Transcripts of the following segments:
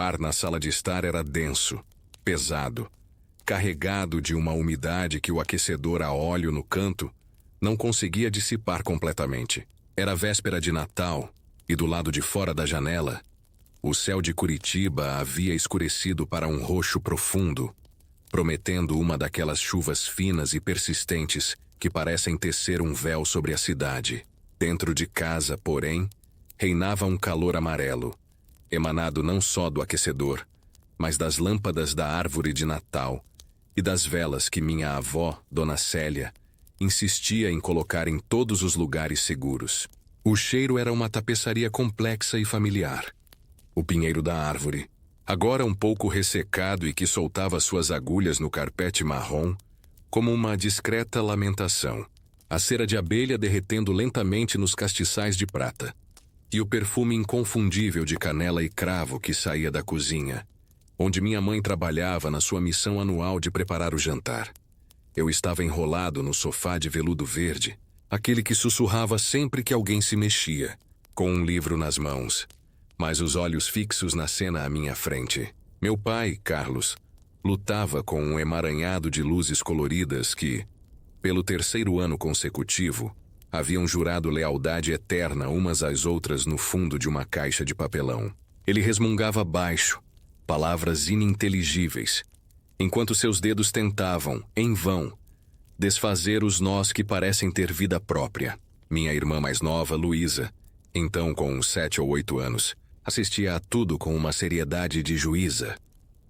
ar na sala de estar era denso, pesado, carregado de uma umidade que o aquecedor a óleo no canto não conseguia dissipar completamente. Era véspera de Natal e do lado de fora da janela, o céu de Curitiba havia escurecido para um roxo profundo, prometendo uma daquelas chuvas finas e persistentes que parecem tecer um véu sobre a cidade. Dentro de casa, porém, reinava um calor amarelo, emanado não só do aquecedor, mas das lâmpadas da árvore de Natal e das velas que minha avó, Dona Célia, insistia em colocar em todos os lugares seguros. O cheiro era uma tapeçaria complexa e familiar. O pinheiro da árvore, agora um pouco ressecado e que soltava suas agulhas no carpete marrom, como uma discreta lamentação. A cera de abelha derretendo lentamente nos castiçais de prata. E o perfume inconfundível de canela e cravo que saía da cozinha, onde minha mãe trabalhava na sua missão anual de preparar o jantar. Eu estava enrolado no sofá de veludo verde, aquele que sussurrava sempre que alguém se mexia, com um livro nas mãos, mas os olhos fixos na cena à minha frente. Meu pai, Carlos, lutava com um emaranhado de luzes coloridas que, pelo terceiro ano consecutivo, haviam jurado lealdade eterna umas às outras no fundo de uma caixa de papelão. Ele resmungava baixo, palavras ininteligíveis, enquanto seus dedos tentavam, em vão, desfazer os nós que parecem ter vida própria. Minha irmã mais nova, Luísa, então com uns 7 ou 8 anos, assistia a tudo com uma seriedade de juíza.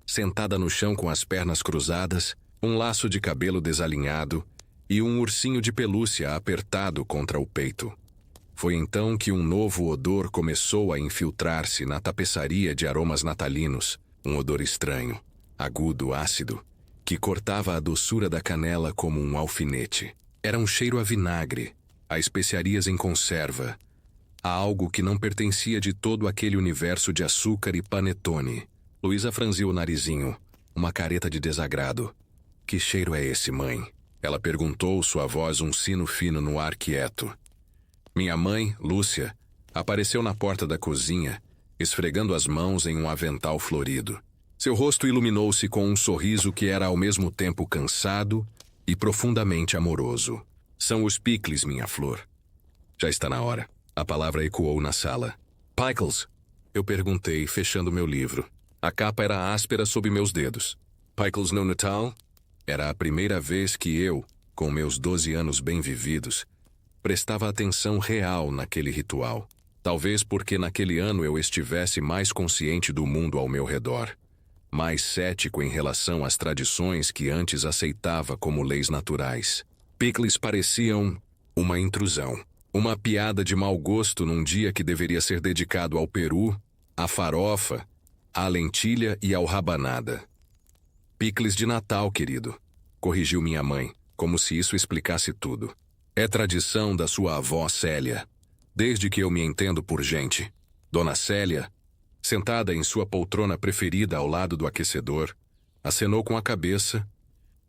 Sentada no chão com as pernas cruzadas, um laço de cabelo desalinhado e um ursinho de pelúcia apertado contra o peito. Foi então que um novo odor começou a infiltrar-se na tapeçaria de aromas natalinos, um odor estranho, agudo, ácido, que cortava a doçura da canela como um alfinete. Era um cheiro a vinagre, a especiarias em conserva, a algo que não pertencia de todo aquele universo de açúcar e panetone. Luísa franziu o narizinho, uma careta de desagrado. Que cheiro é esse, mãe? Ela perguntou, sua voz um sino fino no ar quieto. Minha mãe, Lúcia, apareceu na porta da cozinha, esfregando as mãos em um avental florido. Seu rosto iluminou-se com um sorriso que era ao mesmo tempo cansado e profundamente amoroso. São os picles, minha flor. Já está na hora. A palavra ecoou na sala. Pickles? Eu perguntei, fechando meu livro. A capa era áspera sob meus dedos. Pickles no Natal? Era a primeira vez que eu, com meus 12 anos bem vividos, prestava atenção real naquele ritual. Talvez porque naquele ano eu estivesse mais consciente do mundo ao meu redor, mais cético em relação às tradições que antes aceitava como leis naturais. Pickles pareciam uma intrusão, uma piada de mau gosto num dia que deveria ser dedicado ao peru, à farofa, à lentilha e ao rabanada. Pickles de Natal, querido, corrigiu minha mãe, como se isso explicasse tudo. É tradição da sua avó Célia, desde que eu me entendo por gente. Dona Célia, sentada em sua poltrona preferida ao lado do aquecedor, acenou com a cabeça,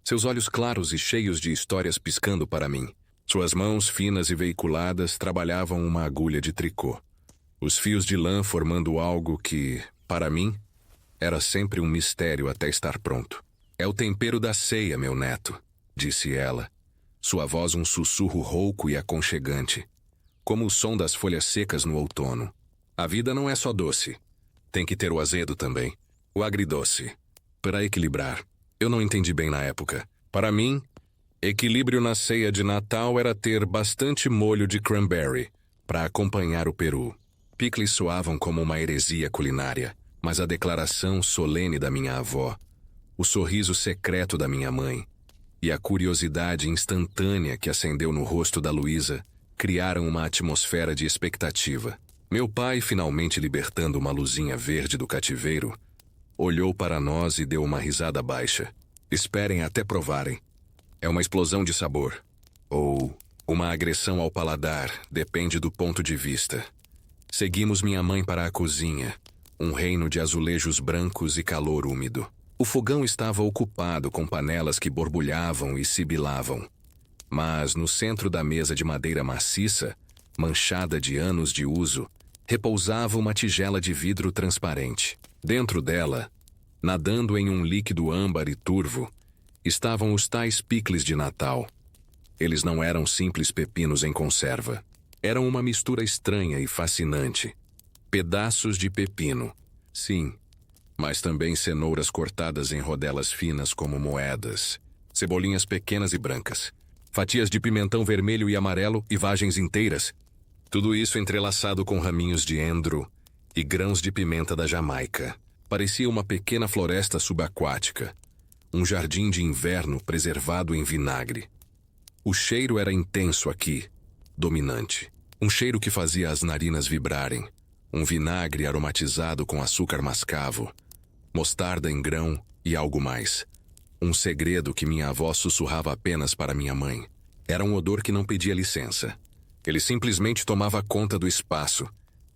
seus olhos claros e cheios de histórias piscando para mim. Suas mãos finas e veiculadas trabalhavam uma agulha de tricô, os fios de lã formando algo que, para mim, era sempre um mistério até estar pronto. É o tempero da ceia, meu neto, disse ela, sua voz um sussurro rouco e aconchegante, como o som das folhas secas no outono. A vida não é só doce. Tem que ter o azedo também, o agridoce, para equilibrar. Eu não entendi bem na época. Para mim, equilíbrio na ceia de Natal era ter bastante molho de cranberry para acompanhar o peru. Pickles soavam como uma heresia culinária, mas a declaração solene da minha avó, o sorriso secreto da minha mãe e a curiosidade instantânea que acendeu no rosto da Luísa criaram uma atmosfera de expectativa. Meu pai, finalmente libertando uma luzinha verde do cativeiro, olhou para nós e deu uma risada baixa. Esperem até provarem. É uma explosão de sabor. Ou uma agressão ao paladar, depende do ponto de vista. Seguimos minha mãe para a cozinha, um reino de azulejos brancos e calor úmido. O fogão estava ocupado com panelas que borbulhavam e sibilavam. Mas no centro da mesa de madeira maciça, manchada de anos de uso, repousava uma tigela de vidro transparente. Dentro dela, nadando em um líquido âmbar e turvo, estavam os tais picles de Natal. Eles não eram simples pepinos em conserva. Eram uma mistura estranha e fascinante. Pedaços de pepino, sim, mas também cenouras cortadas em rodelas finas como moedas, cebolinhas pequenas e brancas, fatias de pimentão vermelho e amarelo e vagens inteiras. Tudo isso entrelaçado com raminhos de endro e grãos de pimenta da Jamaica. Parecia uma pequena floresta subaquática, um jardim de inverno preservado em vinagre. O cheiro era intenso aqui, dominante. Um cheiro que fazia as narinas vibrarem. Um vinagre aromatizado com açúcar mascavo, mostarda em grão e algo mais. Um segredo que minha avó sussurrava apenas para minha mãe. Era um odor que não pedia licença. Ele simplesmente tomava conta do espaço,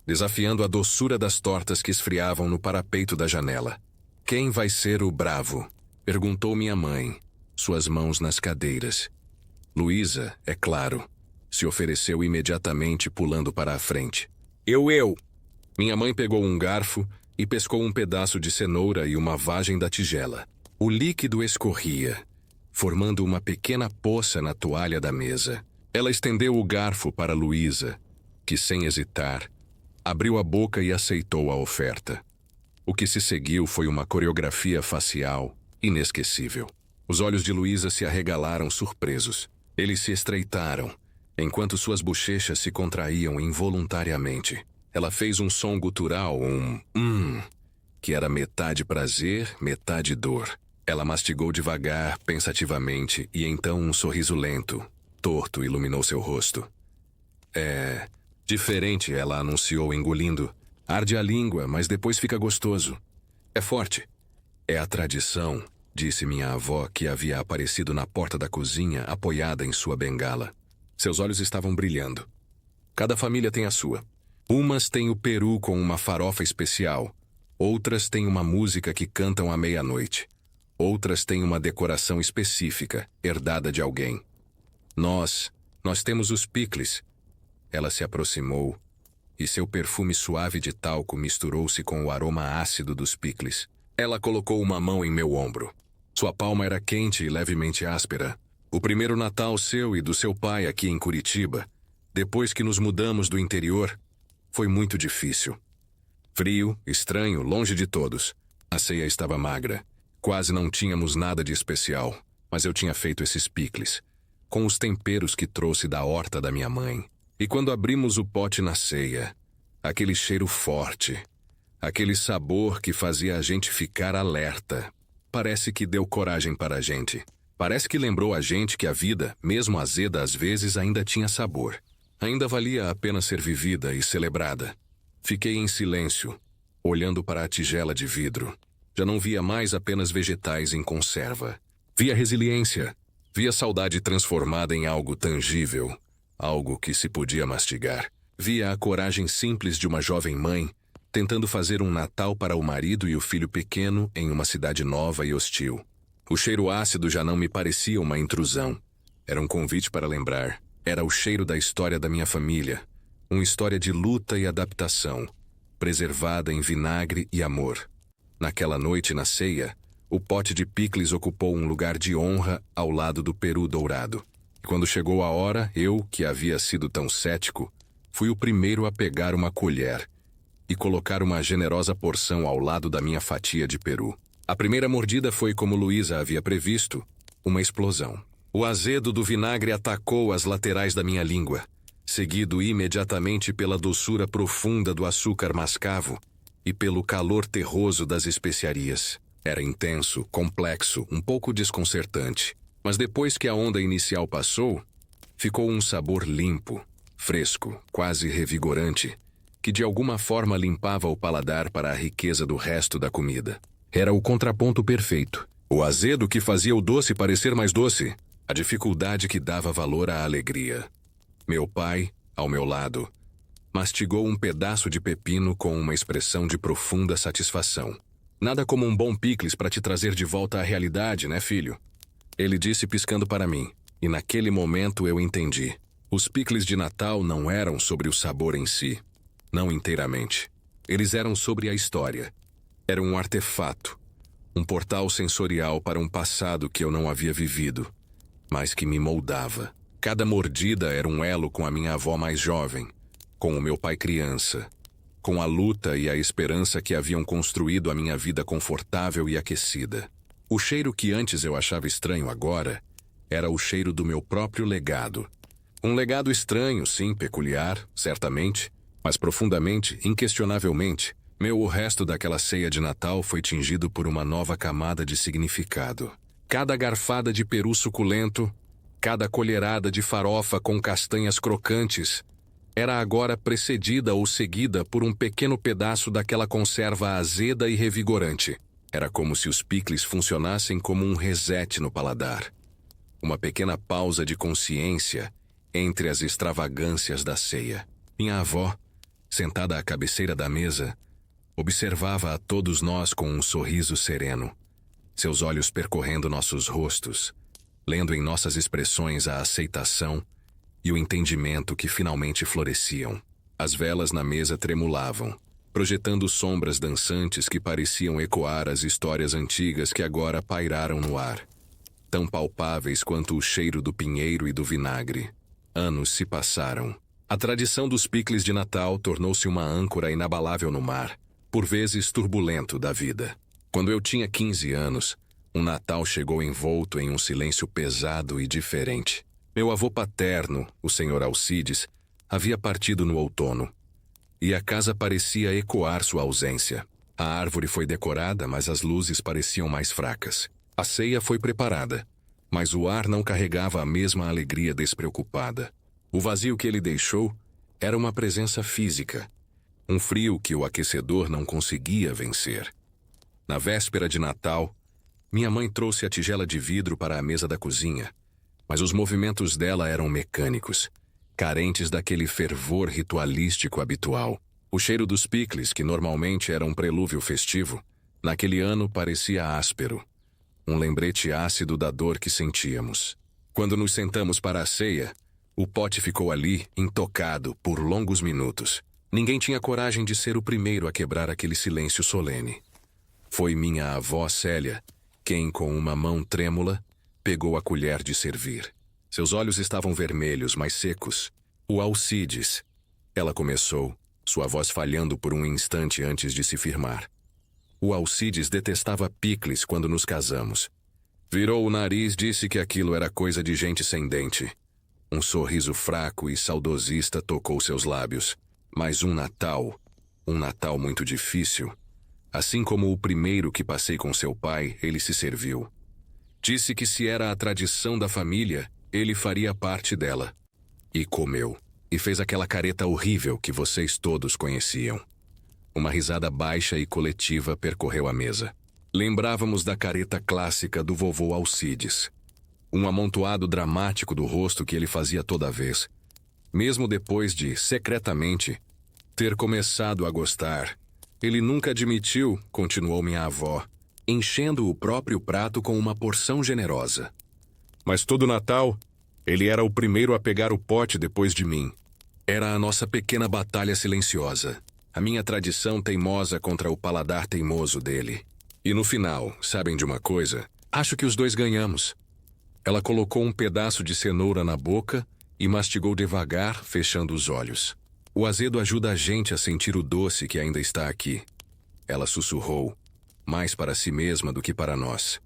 desafiando a doçura das tortas que esfriavam no parapeito da janela. Quem vai ser o bravo? Perguntou minha mãe, suas mãos nas cadeiras. Luísa, é claro, se ofereceu imediatamente pulando para a frente. Eu! Minha mãe pegou um garfo e pescou um pedaço de cenoura e uma vagem da tigela. O líquido escorria, formando uma pequena poça na toalha da mesa. Ela estendeu o garfo para Luísa, que, sem hesitar, abriu a boca e aceitou a oferta. O que se seguiu foi uma coreografia facial inesquecível. Os olhos de Luísa se arregalaram surpresos. Eles se estreitaram, enquanto suas bochechas se contraíam involuntariamente. Ela fez um som gutural, que era metade prazer, metade dor. Ela mastigou devagar, pensativamente, e então um sorriso lento, torto, iluminou seu rosto. É diferente, ela anunciou, engolindo. Arde a língua, mas depois fica gostoso. É forte. É a tradição, disse minha avó, que havia aparecido na porta da cozinha, apoiada em sua bengala. Seus olhos estavam brilhando. Cada família tem a sua. Umas têm o peru com uma farofa especial. Outras têm uma música que cantam à meia-noite. Outras têm uma decoração específica, herdada de alguém. Nós temos os picles. Ela se aproximou, e seu perfume suave de talco misturou-se com o aroma ácido dos picles. Ela colocou uma mão em meu ombro. Sua palma era quente e levemente áspera. O primeiro Natal seu e do seu pai aqui em Curitiba, depois que nos mudamos do interior, foi muito difícil. Frio, estranho, longe de todos. A ceia estava magra. Quase não tínhamos nada de especial, mas eu tinha feito esses picles, com os temperos que trouxe da horta da minha mãe. E quando abrimos o pote na ceia, aquele cheiro forte, aquele sabor que fazia a gente ficar alerta, parece que deu coragem para a gente. Parece que lembrou a gente que a vida, mesmo azeda às vezes, ainda tinha sabor. Ainda valia a pena ser vivida e celebrada. Fiquei em silêncio, olhando para a tigela de vidro. Já não via mais apenas vegetais em conserva. Via resiliência. Via saudade transformada em algo tangível. Algo que se podia mastigar. Via a coragem simples de uma jovem mãe tentando fazer um Natal para o marido e o filho pequeno em uma cidade nova e hostil. O cheiro ácido já não me parecia uma intrusão. Era um convite para lembrar. Era o cheiro da história da minha família. Uma história de luta e adaptação, preservada em vinagre e amor. Naquela noite na ceia, o pote de picles ocupou um lugar de honra ao lado do peru dourado. E quando chegou a hora, eu, que havia sido tão cético, fui o primeiro a pegar uma colher e colocar uma generosa porção ao lado da minha fatia de peru. A primeira mordida foi, como Luísa havia previsto, uma explosão. O azedo do vinagre atacou as laterais da minha língua, seguido imediatamente pela doçura profunda do açúcar mascavo e pelo calor terroso das especiarias. Era intenso, complexo, um pouco desconcertante. Mas depois que a onda inicial passou, ficou um sabor limpo, fresco, quase revigorante, que de alguma forma limpava o paladar para a riqueza do resto da comida. Era o contraponto perfeito. O azedo que fazia o doce parecer mais doce. A dificuldade que dava valor à alegria. Meu pai, ao meu lado, mastigou um pedaço de pepino com uma expressão de profunda satisfação. Nada como um bom picles para te trazer de volta à realidade, né, filho? Ele disse piscando para mim, e naquele momento eu entendi. Os picles de Natal não eram sobre o sabor em si, não inteiramente. Eles eram sobre a história. Era um artefato, um portal sensorial para um passado que eu não havia vivido, mas que me moldava. Cada mordida era um elo com a minha avó mais jovem, com o meu pai criança, com a luta e a esperança que haviam construído a minha vida confortável e aquecida. O cheiro que antes eu achava estranho agora era o cheiro do meu próprio legado. Um legado estranho, sim, peculiar, certamente, mas profundamente, inquestionavelmente, o resto daquela ceia de Natal foi tingido por uma nova camada de significado. Cada garfada de peru suculento, cada colherada de farofa com castanhas crocantes, era agora precedida ou seguida por um pequeno pedaço daquela conserva azeda e revigorante. Era como se os picles funcionassem como um reset no paladar. Uma pequena pausa de consciência entre as extravagâncias da ceia. Minha avó, sentada à cabeceira da mesa, observava a todos nós com um sorriso sereno, seus olhos percorrendo nossos rostos, lendo em nossas expressões a aceitação e o entendimento que finalmente floresciam. As velas na mesa tremulavam, projetando sombras dançantes que pareciam ecoar as histórias antigas que agora pairaram no ar, tão palpáveis quanto o cheiro do pinheiro e do vinagre. Anos se passaram. A tradição dos picles de Natal tornou-se uma âncora inabalável no mar, por vezes turbulento, da vida. Quando eu tinha 15 anos, um Natal chegou envolto em um silêncio pesado e diferente. Meu avô paterno, o Sr. Alcides, havia partido no outono, e a casa parecia ecoar sua ausência. A árvore foi decorada, mas as luzes pareciam mais fracas. A ceia foi preparada, mas o ar não carregava a mesma alegria despreocupada. O vazio que ele deixou era uma presença física, um frio que o aquecedor não conseguia vencer. Na véspera de Natal, minha mãe trouxe a tigela de vidro para a mesa da cozinha, mas os movimentos dela eram mecânicos, carentes daquele fervor ritualístico habitual. O cheiro dos picles, que normalmente era um prelúdio festivo, naquele ano parecia áspero, um lembrete ácido da dor que sentíamos. Quando nos sentamos para a ceia, o pote ficou ali, intocado, por longos minutos. Ninguém tinha coragem de ser o primeiro a quebrar aquele silêncio solene. Foi minha avó Célia quem, com uma mão trêmula, pegou a colher de servir. Seus olhos estavam vermelhos, mas secos. O Alcides. Ela começou, sua voz falhando por um instante antes de se firmar. O Alcides detestava picles quando nos casamos. Virou o nariz, disse que aquilo era coisa de gente sem dente. Um sorriso fraco e saudosista tocou seus lábios. Mas um Natal muito difícil. Assim como o primeiro que passei com seu pai, ele se serviu. Disse que se era a tradição da família, ele faria parte dela. E comeu. E fez aquela careta horrível que vocês todos conheciam. Uma risada baixa e coletiva percorreu a mesa. Lembrávamos da careta clássica do vovô Alcides. Um amontoado dramático do rosto que ele fazia toda vez. Mesmo depois de, secretamente, ter começado a gostar. Ele nunca admitiu, continuou minha avó, enchendo o próprio prato com uma porção generosa. Mas todo Natal, ele era o primeiro a pegar o pote depois de mim. Era a nossa pequena batalha silenciosa. A minha tradição teimosa contra o paladar teimoso dele. E no final, sabem de uma coisa? Acho que os dois ganhamos. Ela colocou um pedaço de cenoura na boca e mastigou devagar, fechando os olhos. O azedo ajuda a gente a sentir o doce que ainda está aqui. Ela sussurrou, mais para si mesma do que para nós.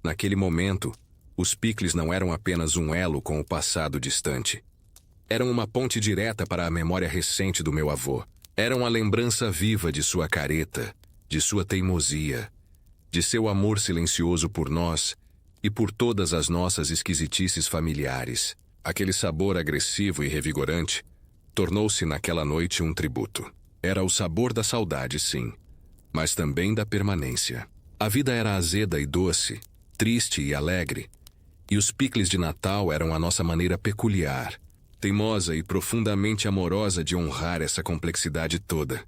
Naquele momento, os picles não eram apenas um elo com o passado distante. Eram uma ponte direta para a memória recente do meu avô. Eram a lembrança viva de sua careta, de sua teimosia, de seu amor silencioso por nós e por todas as nossas esquisitices familiares. Aquele sabor agressivo e revigorante tornou-se naquela noite um tributo. Era o sabor da saudade, sim, mas também da permanência. A vida era azeda e doce, triste e alegre, e os picles de Natal eram a nossa maneira peculiar, teimosa e profundamente amorosa de honrar essa complexidade toda.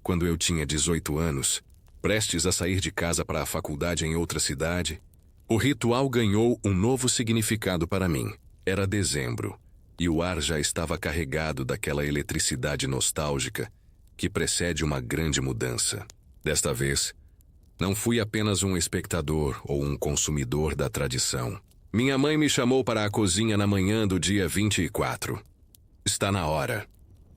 Quando eu tinha 18 anos, prestes a sair de casa para a faculdade em outra cidade, o ritual ganhou um novo significado para mim. Era dezembro, e o ar já estava carregado daquela eletricidade nostálgica que precede uma grande mudança. Desta vez, Não fui apenas um espectador ou um consumidor da tradição. Minha mãe me chamou para a cozinha na manhã do dia 24. Está na hora,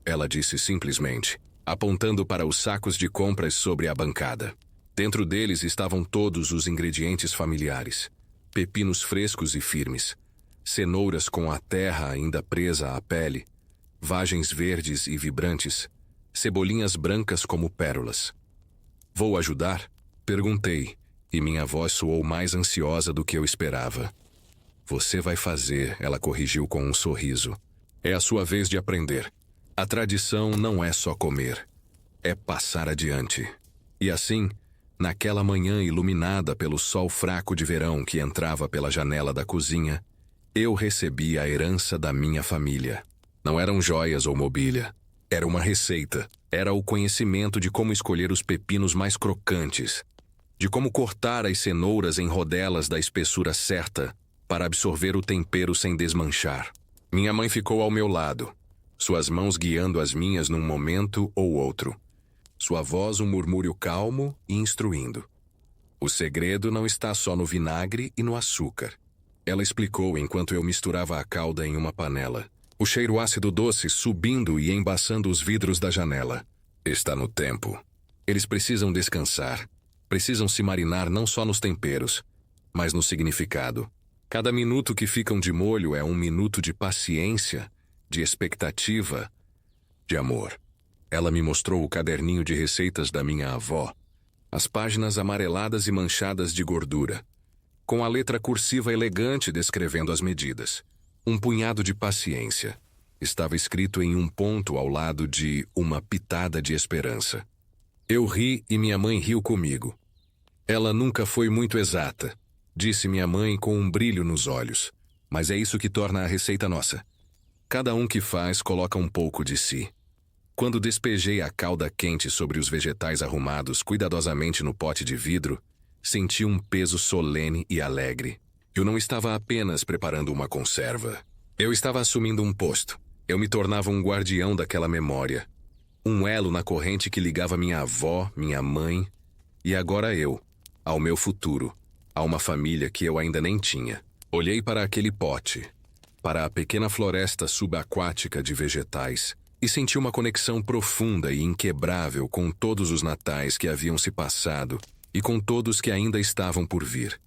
ela disse simplesmente, apontando para os sacos de compras sobre a bancada. Dentro deles estavam todos os ingredientes familiares. Pepinos frescos e firmes, cenouras com a terra ainda presa à pele, vagens verdes e vibrantes, cebolinhas brancas como pérolas. Vou ajudar? Perguntei, e minha voz soou mais ansiosa do que eu esperava. Você vai fazer, ela corrigiu com um sorriso. É a sua vez de aprender. A tradição não é só comer, é passar adiante. E assim, naquela manhã iluminada pelo sol fraco de verão que entrava pela janela da cozinha, eu recebi a herança da minha família. Não eram joias ou mobília. Era uma receita. Era o conhecimento de como escolher os pepinos mais crocantes, de como cortar as cenouras em rodelas da espessura certa para absorver o tempero sem desmanchar. Minha mãe ficou ao meu lado, suas mãos guiando as minhas num momento ou outro. Sua voz um murmúrio calmo e instruindo. O segredo não está só no vinagre e no açúcar. Ela explicou enquanto eu misturava a calda em uma panela. O cheiro ácido doce subindo e embaçando os vidros da janela. Está no tempo. Eles precisam descansar. Precisam se marinar não só nos temperos, mas no significado. Cada minuto que ficam de molho é um minuto de paciência, de expectativa, de amor. Ela me mostrou o caderninho de receitas da minha avó, as páginas amareladas e manchadas de gordura, com a letra cursiva elegante descrevendo as medidas. Um punhado de paciência. Estava escrito em um ponto ao lado de uma pitada de esperança. Eu ri e minha mãe riu comigo. Ela nunca foi muito exata, disse minha mãe com um brilho nos olhos. Mas é isso que torna a receita nossa. Cada um que faz coloca um pouco de si. Quando despejei a calda quente sobre os vegetais arrumados cuidadosamente no pote de vidro, senti um peso solene e alegre. Eu não estava apenas preparando uma conserva. Eu estava assumindo um posto. Eu me tornava um guardião daquela memória. Um elo na corrente que ligava minha avó, minha mãe, e agora eu, ao meu futuro, a uma família que eu ainda nem tinha. Olhei para aquele pote, para a pequena floresta subaquática de vegetais, e senti uma conexão profunda e inquebrável com todos os natais que haviam se passado e com todos que ainda estavam por vir.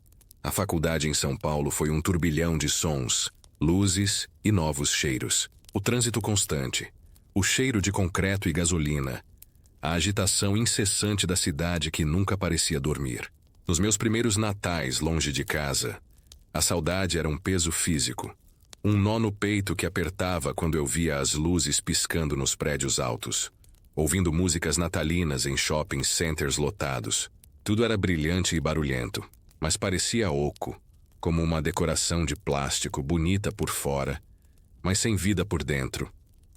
A faculdade em São Paulo foi um turbilhão de sons, luzes e novos cheiros. O trânsito constante, o cheiro de concreto e gasolina, a agitação incessante da cidade que nunca parecia dormir. Nos meus primeiros natais longe de casa, a saudade era um peso físico, um nó no peito que apertava quando eu via as luzes piscando nos prédios altos, ouvindo músicas natalinas em shopping centers lotados. Tudo era brilhante e barulhento, mas parecia oco, como uma decoração de plástico bonita por fora, mas sem vida por dentro.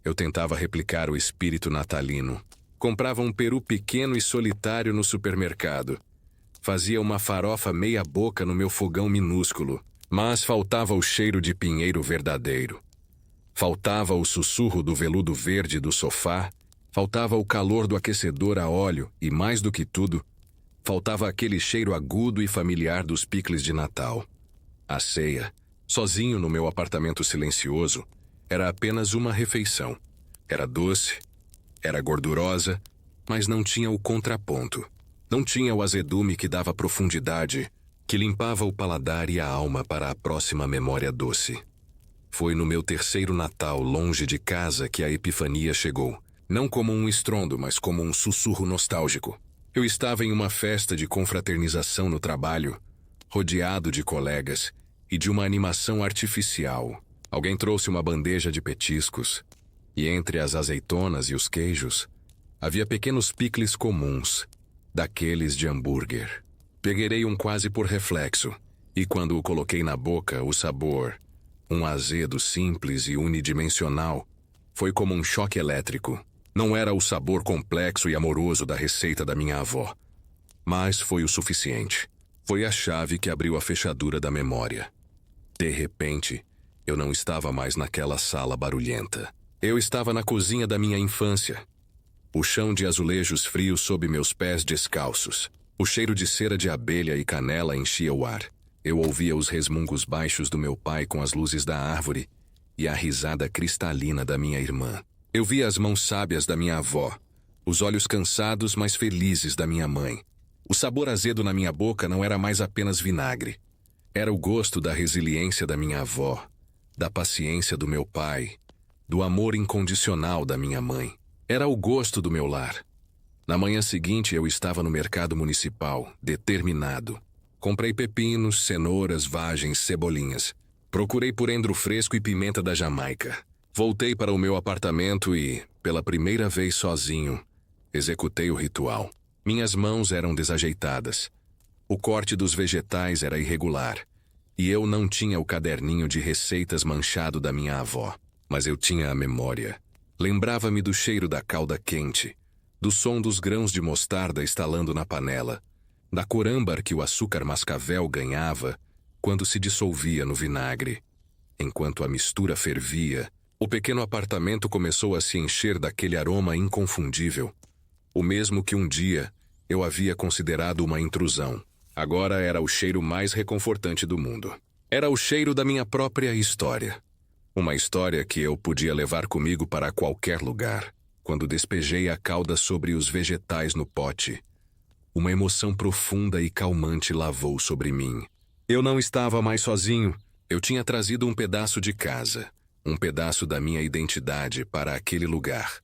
Eu tentava replicar o espírito natalino. Comprava um peru pequeno e solitário no supermercado. Fazia uma farofa meia boca no meu fogão minúsculo, mas faltava o cheiro de pinheiro verdadeiro. Faltava o sussurro do veludo verde do sofá, faltava o calor do aquecedor a óleo e, mais do que tudo, faltava aquele cheiro agudo e familiar dos picles de Natal. A ceia, sozinho no meu apartamento silencioso, era apenas uma refeição. Era doce, era gordurosa, mas não tinha o contraponto. Não tinha o azedume que dava profundidade, que limpava o paladar e a alma para a próxima memória doce. Foi no meu terceiro Natal longe de casa que a epifania chegou. Não como um estrondo, mas como um sussurro nostálgico. Eu estava em uma festa de confraternização no trabalho, rodeado de colegas e de uma animação artificial. Alguém trouxe uma bandeja de petiscos, e entre as azeitonas e os queijos, havia pequenos picles comuns, daqueles de hambúrguer. Peguei um quase por reflexo, e quando o coloquei na boca, o sabor, um azedo simples e unidimensional, foi como um choque elétrico. Não era o sabor complexo e amoroso da receita da minha avó, mas foi o suficiente. Foi a chave que abriu a fechadura da memória. De repente, eu não estava mais naquela sala barulhenta. Eu estava na cozinha da minha infância. O chão de azulejos frios sob meus pés descalços. O cheiro de cera de abelha e canela enchia o ar. Eu ouvia os resmungos baixos do meu pai com as luzes da árvore e a risada cristalina da minha irmã. Eu via as mãos sábias da minha avó, os olhos cansados mas felizes da minha mãe. O sabor azedo na minha boca não era mais apenas vinagre. Era o gosto da resiliência da minha avó, da paciência do meu pai, do amor incondicional da minha mãe. Era o gosto do meu lar. Na manhã seguinte eu estava no mercado municipal, determinado. Comprei pepinos, cenouras, vagens, cebolinhas. Procurei por endro fresco e pimenta da Jamaica. Voltei para o meu apartamento e, pela primeira vez sozinho, executei o ritual. Minhas mãos eram desajeitadas. O corte dos vegetais era irregular. E eu não tinha o caderninho de receitas manchado da minha avó. Mas eu tinha a memória. Lembrava-me do cheiro da calda quente, do som dos grãos de mostarda estalando na panela, da cor âmbar que o açúcar mascavel ganhava quando se dissolvia no vinagre. Enquanto a mistura fervia, o pequeno apartamento começou a se encher daquele aroma inconfundível, o mesmo que um dia eu havia considerado uma intrusão. Agora era o cheiro mais reconfortante do mundo. Era o cheiro da minha própria história. Uma história que eu podia levar comigo para qualquer lugar. Quando despejei a calda sobre os vegetais no pote, uma emoção profunda e calmante lavou sobre mim. Eu não estava mais sozinho. Eu tinha trazido um pedaço de casa, um pedaço da minha identidade para aquele lugar.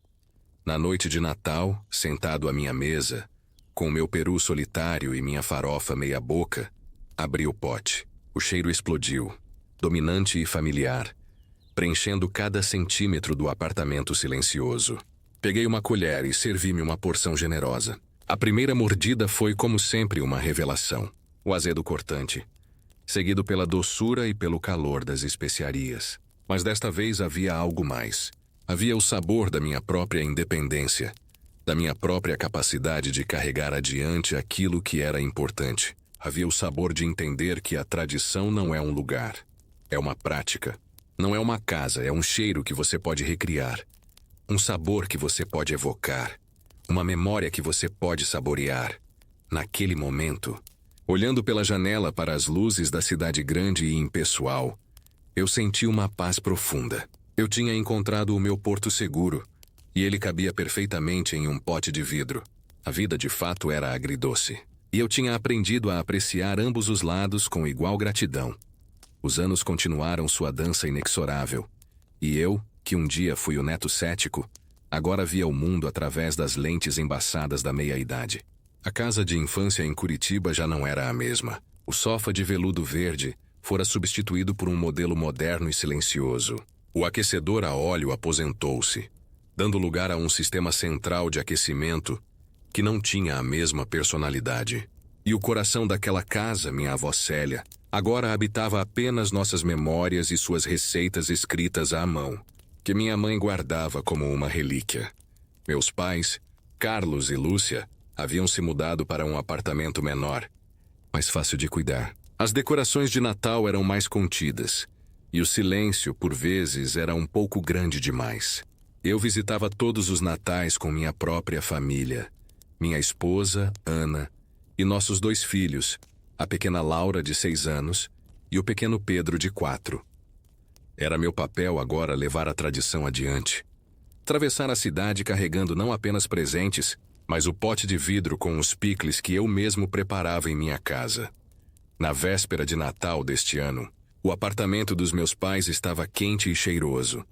Na noite de Natal, sentado à minha mesa, com meu peru solitário e minha farofa meia-boca, abri o pote. O cheiro explodiu, dominante e familiar, preenchendo cada centímetro do apartamento silencioso. Peguei uma colher e servi-me uma porção generosa. A primeira mordida foi, como sempre, uma revelação. O azedo cortante, seguido pela doçura e pelo calor das especiarias. Mas desta vez havia algo mais. Havia o sabor da minha própria independência, da minha própria capacidade de carregar adiante aquilo que era importante. Havia o sabor de entender que a tradição não é um lugar, é uma prática. Não é uma casa, é um cheiro que você pode recriar. Um sabor que você pode evocar. Uma memória que você pode saborear. Naquele momento, olhando pela janela para as luzes da cidade grande e impessoal, eu senti uma paz profunda. Eu tinha encontrado o meu porto seguro, e ele cabia perfeitamente em um pote de vidro. A vida de fato era agridoce, e eu tinha aprendido a apreciar ambos os lados com igual gratidão. Os anos continuaram sua dança inexorável, e eu, que um dia fui o neto cético, agora via o mundo através das lentes embaçadas da meia-idade. A casa de infância em Curitiba já não era a mesma. O sofá de veludo verde fora substituído por um modelo moderno e silencioso. O aquecedor a óleo aposentou-se, dando lugar a um sistema central de aquecimento que não tinha a mesma personalidade. E o coração daquela casa, minha avó Célia, agora habitava apenas nossas memórias e suas receitas escritas à mão, que minha mãe guardava como uma relíquia. Meus pais, Carlos e Lúcia, haviam se mudado para um apartamento menor, mais fácil de cuidar. As decorações de Natal eram mais contidas, e o silêncio, por vezes, era um pouco grande demais. Eu visitava todos os natais com minha própria família, minha esposa, Ana, e nossos 2 filhos, a pequena Laura, de 6 anos, e o pequeno Pedro, de 4. Era meu papel agora levar a tradição adiante. Atravessar a cidade carregando não apenas presentes, mas o pote de vidro com os picles que eu mesmo preparava em minha casa. Na véspera de Natal deste ano, o apartamento dos meus pais estava quente e cheiroso,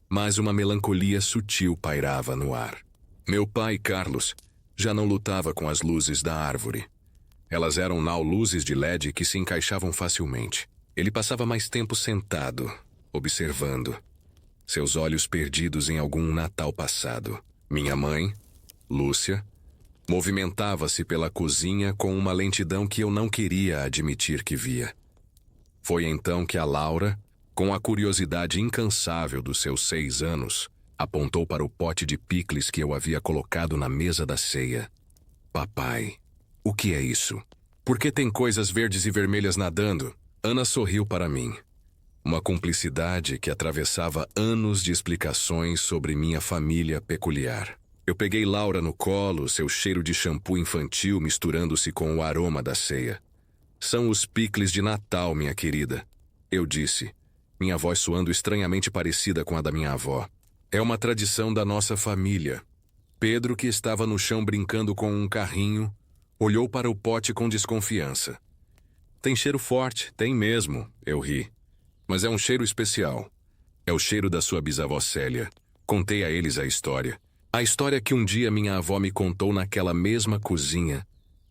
mas uma melancolia sutil pairava no ar. Meu pai, Carlos, já não lutava com as luzes da árvore. Elas eram luzes de LED que se encaixavam facilmente. Ele passava mais tempo sentado, observando, seus olhos perdidos em algum Natal passado. Minha mãe, Lúcia, movimentava-se pela cozinha com uma lentidão que eu não queria admitir que via. Foi então que a Laura, com a curiosidade incansável dos seus 6 anos, apontou para o pote de picles que eu havia colocado na mesa da ceia. Papai, o que é isso? Por que tem coisas verdes e vermelhas nadando? Ana sorriu para mim. Uma cumplicidade que atravessava anos de explicações sobre minha família peculiar. Eu peguei Laura no colo, seu cheiro de shampoo infantil misturando-se com o aroma da ceia. São os picles de Natal, minha querida, eu disse, minha voz soando estranhamente parecida com a da minha avó. É uma tradição da nossa família. Pedro, que estava no chão brincando com um carrinho, olhou para o pote com desconfiança. Tem cheiro forte, tem mesmo, eu ri. Mas é um cheiro especial. É o cheiro da sua bisavó Célia. Contei a eles a história. A história que um dia minha avó me contou naquela mesma cozinha,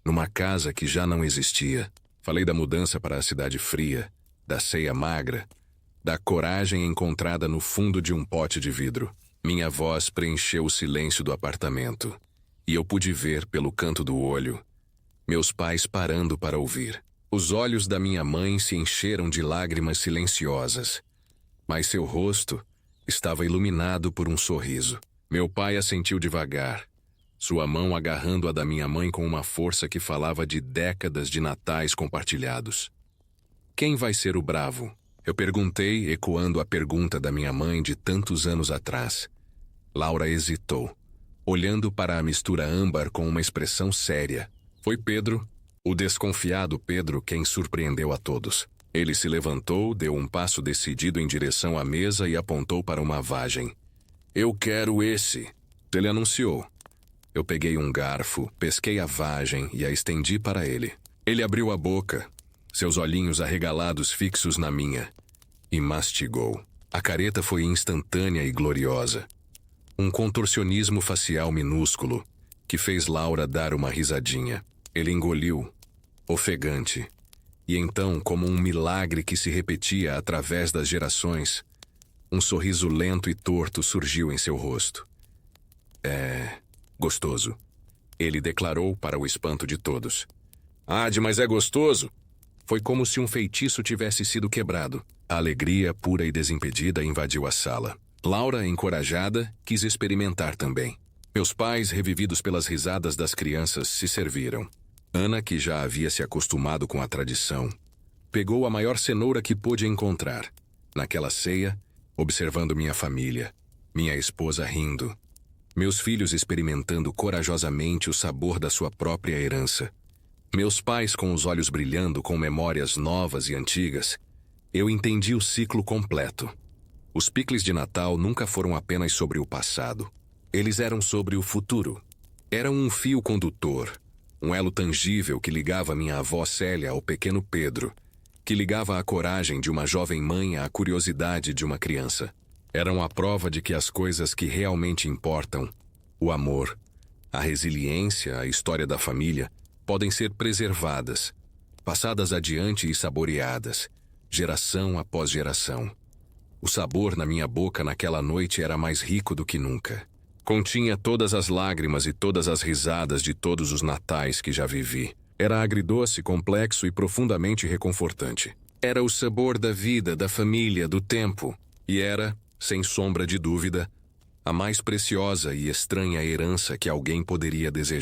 numa casa que já não existia. Falei da mudança para a cidade fria, da ceia magra, da coragem encontrada no fundo de um pote de vidro. Minha voz preencheu o silêncio do apartamento, e eu pude ver pelo canto do olho meus pais parando para ouvir. Os olhos da minha mãe se encheram de lágrimas silenciosas, mas seu rosto estava iluminado por um sorriso. Meu pai assentiu devagar, sua mão agarrando a da minha mãe com uma força que falava de décadas de natais compartilhados. Quem vai ser o bravo? Eu perguntei, ecoando a pergunta da minha mãe de tantos anos atrás. Laura hesitou, olhando para a mistura âmbar com uma expressão séria. Foi Pedro, o desconfiado Pedro, quem surpreendeu a todos. Ele se levantou, deu um passo decidido em direção à mesa e apontou para uma vagem. Eu quero esse, ele anunciou. Eu peguei um garfo, pesquei a vagem e a estendi para ele. Ele abriu a boca, seus olhinhos arregalados fixos na minha, e mastigou. A careta foi instantânea e gloriosa. Um contorcionismo facial minúsculo que fez Laura dar uma risadinha. Ele engoliu, ofegante, e então, como um milagre que se repetia através das gerações, um sorriso lento e torto surgiu em seu rosto. É gostoso, ele declarou para o espanto de todos. Mas é gostoso! Foi como se um feitiço tivesse sido quebrado. A alegria pura e desimpedida invadiu a sala. Laura, encorajada, quis experimentar também. Meus pais, revividos pelas risadas das crianças, se serviram. Ana, que já havia se acostumado com a tradição, pegou a maior cenoura que pôde encontrar. Naquela ceia, observando minha família, minha esposa rindo, meus filhos experimentando corajosamente o sabor da sua própria herança, meus pais com os olhos brilhando com memórias novas e antigas, eu entendi o ciclo completo. Os picles de Natal nunca foram apenas sobre o passado. Eles eram sobre o futuro. Eram um fio condutor, um elo tangível que ligava minha avó Célia ao pequeno Pedro, que ligava a coragem de uma jovem mãe à curiosidade de uma criança. Eram a prova de que as coisas que realmente importam, o amor, a resiliência, a história da família, podem ser preservadas, passadas adiante e saboreadas, geração após geração. O sabor na minha boca naquela noite era mais rico do que nunca. Continha todas as lágrimas e todas as risadas de todos os natais que já vivi. Era agridoce, complexo e profundamente reconfortante. Era o sabor da vida, da família, do tempo. E era, sem sombra de dúvida, a mais preciosa e estranha herança que alguém poderia desejar.